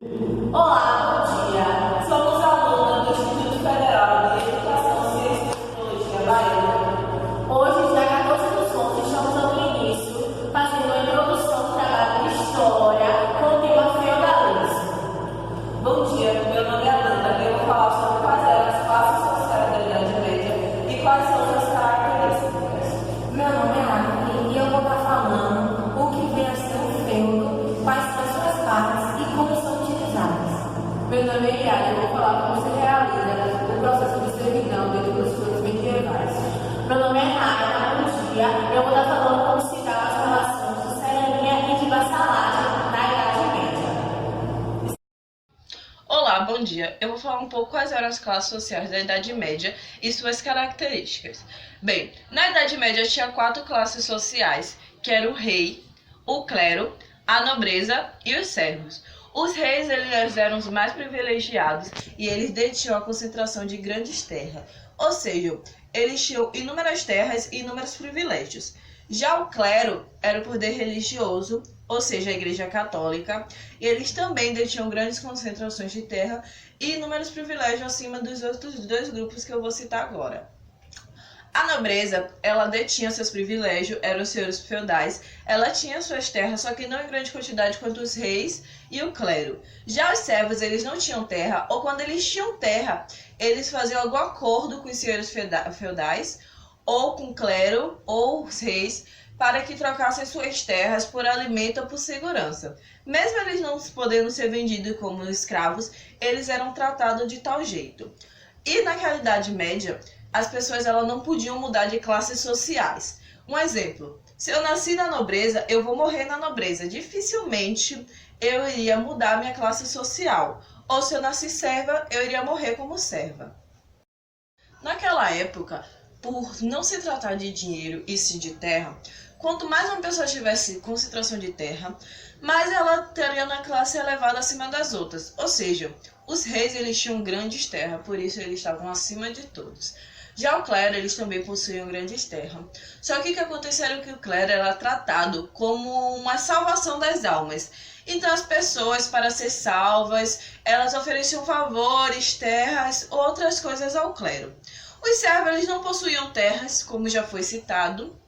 Olá, bom dia. Somos alunos do Instituto Federal de Educação, Ciência e Tecnologia Bahia. Hoje, dia 14 dos 11, estamos dando início, fazendo a introdução do trabalho de História com o tema feudalismo. Bom dia, meu nome é Amanda. Eu vou falar sobre quais eram as classes sociais da Idade Média e quais são suas características. Meu nome é Agatha e eu vou estar falando o que vem a ser o feudo, quais são as suas partes e como são utilizadas. Meu nome é Yara e eu vou falar como se realiza o processo de servidão dentro dos feudos medievais. Meu nome é Raia, bom dia. Eu vou estar falando como se dão as relações de serania e de vassalagem na Idade Média. Olá, bom dia. Eu vou falar um pouco quais eram as classes sociais da Idade Média e suas características. Bem, na Idade Média tinha 4 classes sociais, que eram o rei, o clero, a nobreza e os servos. Os reis eles eram os mais privilegiados e eles detinham a concentração de grandes terras, ou seja, eles tinham inúmeras terras e inúmeros privilégios. Já o clero era o poder religioso, ou seja, a Igreja Católica, e eles também detinham grandes concentrações de terra e inúmeros privilégios acima dos outros 2 grupos que eu vou citar agora. A nobreza, ela detinha seus privilégios, eram os senhores feudais, ela tinha suas terras, só que não em grande quantidade quanto os reis e o clero. Já os servos, eles não tinham terra, ou quando eles tinham terra, eles faziam algum acordo com os senhores feudais, ou com o clero, ou os reis, para que trocassem suas terras por alimento ou por segurança. Mesmo eles não podendo ser vendidos como escravos, eles eram tratados de tal jeito. E naquela Idade Média, as pessoas elas não podiam mudar de classes sociais. Um exemplo, se eu nasci na nobreza, eu vou morrer na nobreza. Dificilmente eu iria mudar minha classe social. Ou se eu nasci serva, eu iria morrer como serva. Naquela época, por não se tratar de dinheiro e sim de terra, quanto mais uma pessoa tivesse concentração de terra, mais ela teria na classe elevada acima das outras. Ou seja, os reis eles tinham grandes terras, por isso eles estavam acima de todos. Já o clero, eles também possuíam grandes terras. Só que o que aconteceu era que o clero era tratado como uma salvação das almas. Então as pessoas, para ser salvas, elas ofereciam favores, terras, outras coisas ao clero. Os servos eles não possuíam terras, como já foi citado,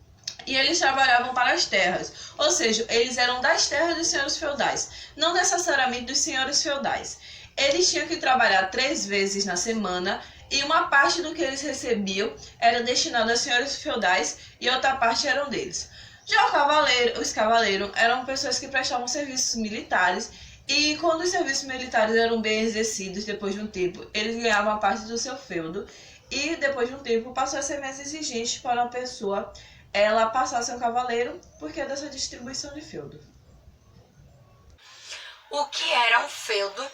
e eles trabalhavam para as terras, ou seja, eles eram das terras dos senhores feudais, não necessariamente dos senhores feudais. Eles tinham que trabalhar 3 vezes na semana e uma parte do que eles recebiam era destinada aos senhores feudais e outra parte eram deles. Já os cavaleiros eram pessoas que prestavam serviços militares e quando os serviços militares eram bem exercidos, depois de um tempo, eles ganhavam a parte do seu feudo e depois de um tempo passou a ser mais exigente para uma pessoa ela passar a ser um cavaleiro porque é dessa distribuição de feudo. O que era um feudo,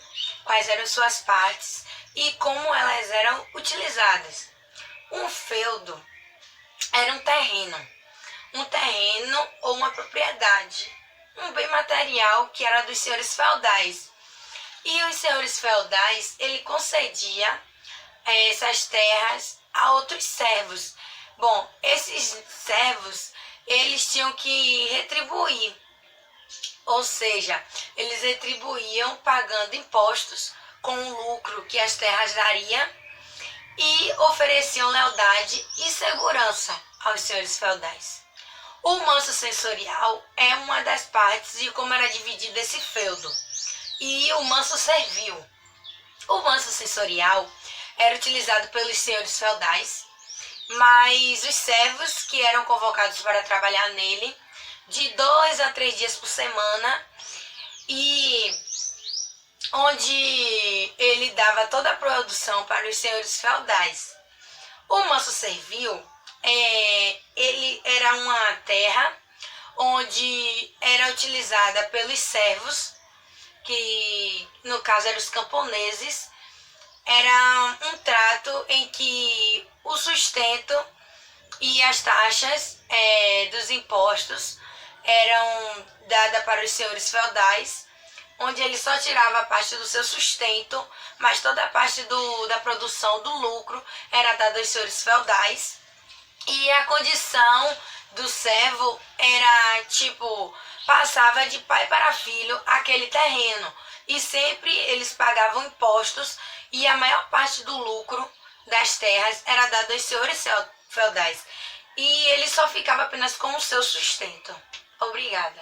quais eram suas partes e como elas eram utilizadas. Um feudo era um terreno ou uma propriedade, um bem material que era dos senhores feudais. E os senhores feudais, ele concedia essas terras a outros servos. Bom, esses servos, eles tinham que retribuir, ou seja, eles retribuíam pagando impostos com o lucro que as terras dariam e ofereciam lealdade e segurança aos senhores feudais. O manso sensorial é uma das partes de como era dividido esse feudo. E o manso servil. O manso sensorial era utilizado pelos senhores feudais, mas os servos que eram convocados para trabalhar nele de 2 a 3 dias por semana e onde ele dava toda a produção para os senhores feudais. O manso servil, ele era uma terra onde era utilizada pelos servos, que no caso eram os camponeses. Era um trato em que o sustento e as taxas dos impostos eram dadas para os senhores feudais, onde ele só tirava a parte do seu sustento, mas toda a parte da produção, do lucro, era dada aos senhores feudais. E a condição do servo era, passava de pai para filho aquele terreno. e sempre eles pagavam impostos e a maior parte do lucro das terras era dado aos senhores feudais. E ele só ficava apenas com o seu sustento. Obrigada.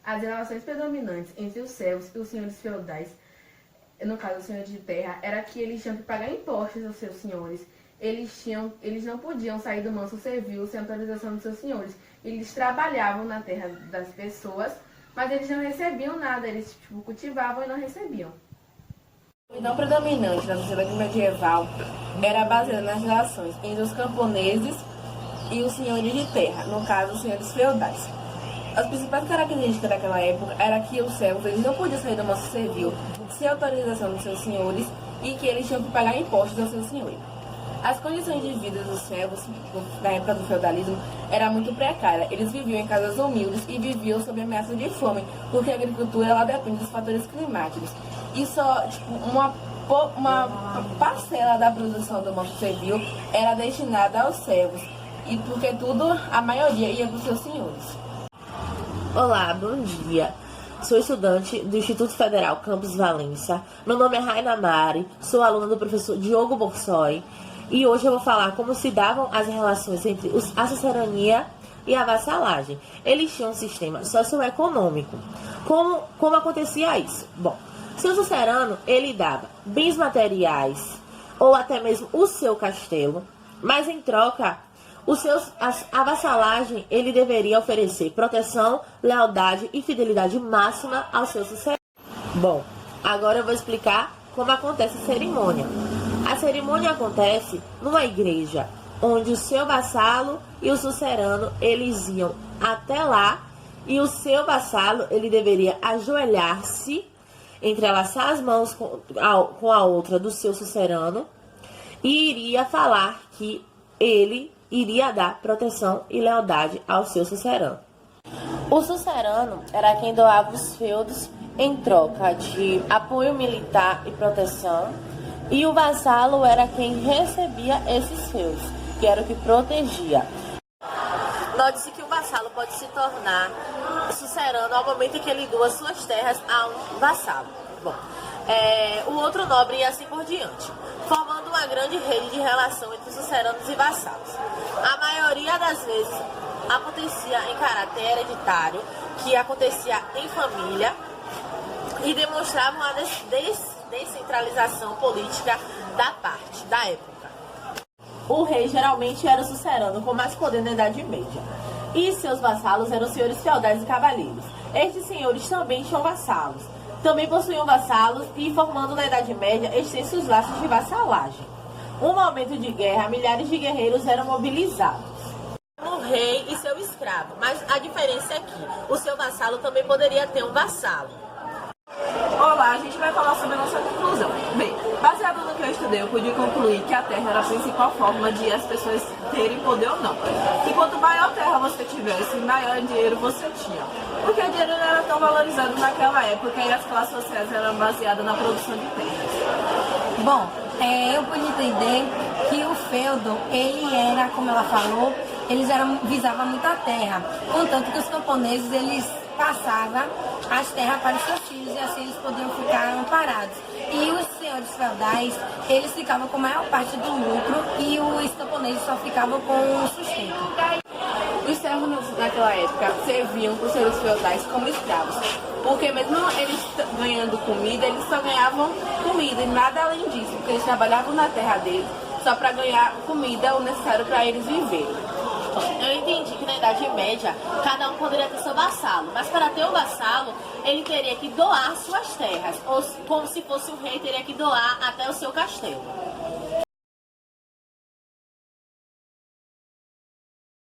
As relações predominantes entre os servos e os senhores feudais, no caso os senhores de terra, era que eles tinham que pagar impostos aos seus senhores. Eles não podiam sair do manso servil sem autorização dos seus senhores. Eles trabalhavam na terra das pessoas, mas eles não recebiam nada. Eles cultivavam e não recebiam. A visão predominante da sociedade medieval era baseada nas relações entre os camponeses e os senhores de terra, no caso os senhores feudais. As principais características daquela época era que os servos eles não podiam sair do manso servil sem autorização dos seus senhores e que eles tinham que pagar impostos aos seus senhores. As condições de vida dos servos na época do feudalismo era muito precária. Eles viviam em casas humildes e viviam sob ameaça de fome, porque a agricultura ela depende dos fatores climáticos. E só uma parcela da produção do manso servil era destinada aos servos, e porque a maioria ia para os seus senhores. Olá, bom dia. Sou estudante do Instituto Federal Campus Valença. Meu nome é Raina Mari, sou aluna do professor Diogo Borsoi e hoje eu vou falar como se davam as relações entre a suzerania e a vassalagem. Eles tinham um sistema socioeconômico. Como acontecia isso? Bom, se o suzerano ele dava bens materiais ou até mesmo o seu castelo, mas em troca a vassalagem ele deveria oferecer proteção, lealdade e fidelidade máxima ao seu sucessor. Bom, agora eu vou explicar como acontece a cerimônia. A cerimônia acontece numa igreja, onde o seu vassalo e o sucerano eles iam até lá e o seu vassalo ele deveria ajoelhar-se, entrelaçar as mãos com a outra do seu sucerano e iria falar que ele iria dar proteção e lealdade ao seu sucerano. O sucerano era quem doava os feudos em troca de apoio militar e proteção, e o vassalo era quem recebia esses feudos, que era o que protegia. Note-se que o vassalo pode se tornar sucerano ao momento em que ele doa suas terras a um vassalo. Bom, o outro nobre e assim por diante, formando uma grande rede de relação entre suceranos e vassalos. A maioria das vezes acontecia em caráter hereditário, que acontecia em família e demonstrava uma descentralização política da época. O rei geralmente era o sucerano com mais poder na Idade Média, e seus vassalos eram senhores feudais e cavaleiros. Estes senhores também tinham vassalos. Também possuíam vassalos e, formando na Idade Média, extensos laços de vassalagem. No momento de guerra, milhares de guerreiros eram mobilizados. O rei e seu escravo, mas a diferença é que o seu vassalo também poderia ter um vassalo. Olá, a gente vai falar sobre a nossa conclusão. Bem, baseado no que eu estudei, eu pude concluir que a terra era a principal forma de as pessoas terem poder ou não. E quanto maior terra você tivesse, maior dinheiro você tinha. Porque o dinheiro não era tão valorizado naquela época e as classes sociais eram baseadas na produção de terras. Bom, eu pude entender que o feudo, ele era, como ela falou, visavam muito a terra. Contanto que os camponeses, eles passavam as terras para os seus filhos e assim eles podiam ficar amparados. E os senhores feudais, eles ficavam com a maior parte do lucro e os camponeses só ficavam com o sustento. Os servos naquela época serviam para os senhores feudais como escravos, porque mesmo eles ganhando comida, eles só ganhavam comida e nada além disso, porque eles trabalhavam na terra deles só para ganhar comida, o necessário para eles viverem. Eu entendi que na Idade Média cada um poderia ter seu vassalo, mas para ter um vassalo ele teria que doar suas terras, ou como se fosse um rei teria que doar até o seu castelo.